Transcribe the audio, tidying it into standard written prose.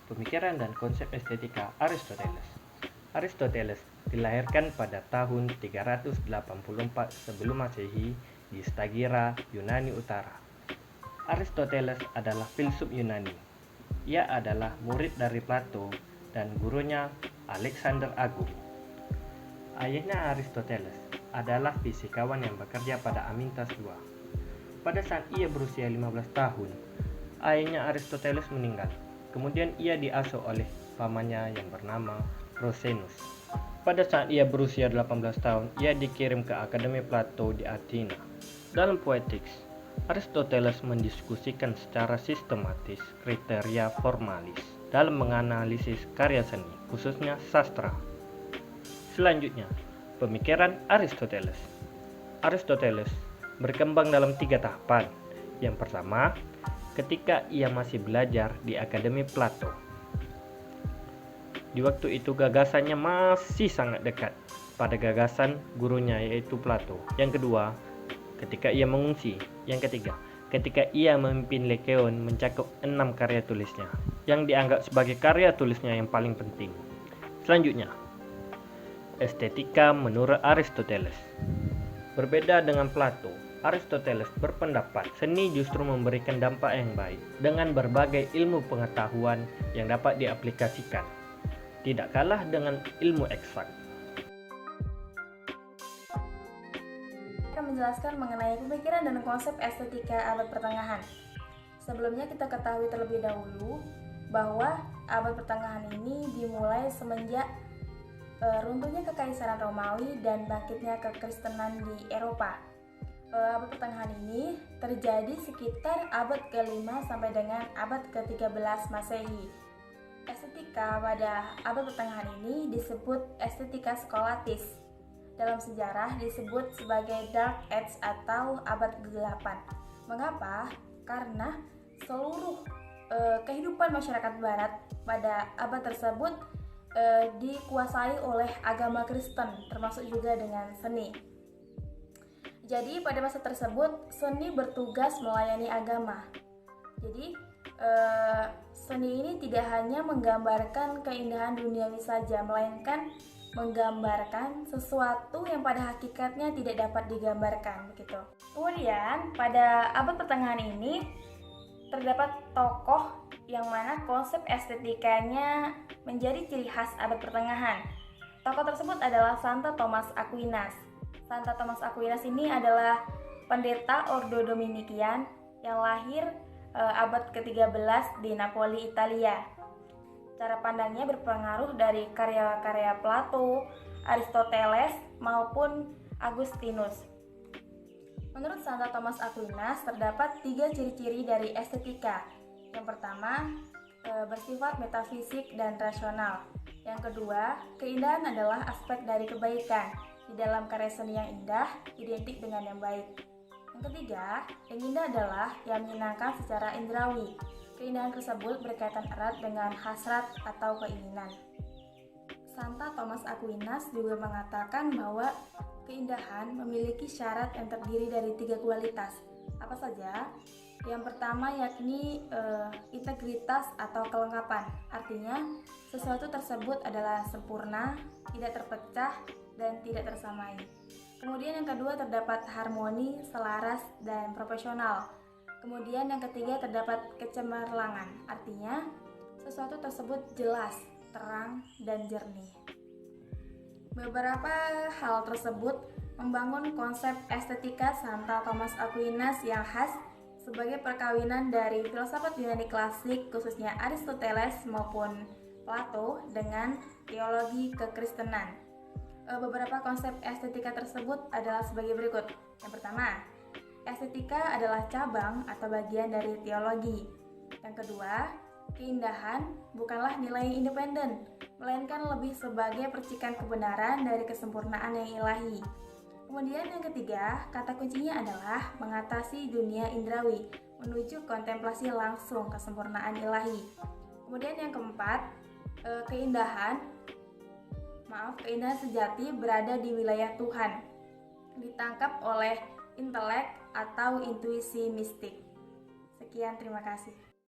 pemikiran dan konsep estetika Aristoteles. Aristoteles dilahirkan pada tahun 384 sebelum Masehi di Stagira, Yunani Utara. Aristoteles adalah filsuf Yunani. Ia adalah murid dari Plato dan gurunya Alexander Agung. Ayahnya Aristoteles adalah fisikawan yang bekerja pada Amintas II. Pada saat ia berusia 15 tahun, ayahnya Aristoteles meninggal. Kemudian ia diasuh oleh pamannya yang bernama Prosenus. Pada saat ia berusia 18 tahun, ia dikirim ke Akademi Plato di Athena. Dalam Poetics, Aristoteles mendiskusikan secara sistematis kriteria formalis dalam menganalisis karya seni, khususnya sastra. Selanjutnya, pemikiran Aristoteles. Aristoteles berkembang dalam 3 tahapan. Yang pertama, ketika ia masih belajar di Akademi Plato. Di waktu itu gagasannya masih sangat dekat pada gagasan gurunya yaitu Plato. Yang kedua, ketika ia mengungsi. Yang ketiga, ketika ia memimpin Lekeon mencakup 6 karya tulisnya yang dianggap sebagai karya tulisnya yang paling penting. Selanjutnya, estetika menurut Aristoteles. Berbeda dengan Plato, Aristoteles berpendapat seni justru memberikan dampak yang baik dengan berbagai ilmu pengetahuan yang dapat diaplikasikan, tidak kalah dengan ilmu eksak. Akan menjelaskan mengenai pemikiran dan konsep estetika abad pertengahan. Sebelumnya kita ketahui terlebih dahulu bahwa abad pertengahan ini dimulai semenjak runtuhnya kekaisaran Romawi dan bangkitnya kekristenan di Eropa. Abad pertengahan ini terjadi sekitar abad ke-5 sampai dengan abad ke-13 Masehi. Estetika pada abad pertengahan ini disebut estetika skolatis. Dalam sejarah disebut sebagai Dark Age atau abad ke-8. Mengapa? Karena seluruh kehidupan masyarakat barat pada abad tersebut dikuasai oleh agama Kristen, termasuk juga dengan seni. Jadi pada masa tersebut seni bertugas melayani agama. Jadi seni ini tidak hanya menggambarkan keindahan duniawi saja, melainkan menggambarkan sesuatu yang pada hakikatnya tidak dapat digambarkan, begitu. Kemudian pada abad pertengahan ini terdapat tokoh yang mana konsep estetikanya menjadi ciri khas abad pertengahan. Tokoh tersebut adalah Santo Thomas Aquinas. Santo Thomas Aquinas ini adalah pendeta Ordo Dominikian yang lahir abad ke-13 di Napoli, Italia. Cara pandangnya berpengaruh dari karya-karya Plato, Aristoteles maupun Agustinus. Menurut Santo Thomas Aquinas terdapat 3 ciri-ciri dari estetika. Yang pertama, bersifat metafisik dan rasional. Yang kedua, keindahan adalah aspek dari kebaikan. Di dalam karya seni yang indah identik dengan yang baik. Yang ketiga, yang indah adalah yang menyenangkan secara indrawi. Keindahan tersebut berkaitan erat dengan hasrat atau keinginan. Santo Thomas Aquinas juga mengatakan bahwa keindahan memiliki syarat yang terdiri dari 3 kualitas. Apa saja? Yang pertama yakni integritas atau kelengkapan. Artinya, sesuatu tersebut adalah sempurna, tidak terpecah, dan tidak tersamai. Kemudian yang kedua terdapat harmoni, selaras, dan proporsional. Kemudian yang ketiga terdapat kecemerlangan. Artinya, sesuatu tersebut jelas, terang, dan jernih. Beberapa hal tersebut membangun konsep estetika Santo Thomas Aquinas yang khas sebagai perkawinan dari filsafat Yunani klasik khususnya Aristoteles maupun Plato dengan teologi kekristenan. Beberapa konsep estetika tersebut adalah sebagai berikut. Yang pertama, estetika adalah cabang atau bagian dari teologi. Yang kedua, keindahan bukanlah nilai independen, melainkan lebih sebagai percikan kebenaran dari kesempurnaan yang ilahi. Kemudian yang ketiga, kata kuncinya adalah mengatasi dunia indrawi, menuju kontemplasi langsung kesempurnaan ilahi. Kemudian yang keempat, keindahan sejati berada di wilayah Tuhan, ditangkap oleh intelek atau intuisi mistik. Sekian, terima kasih.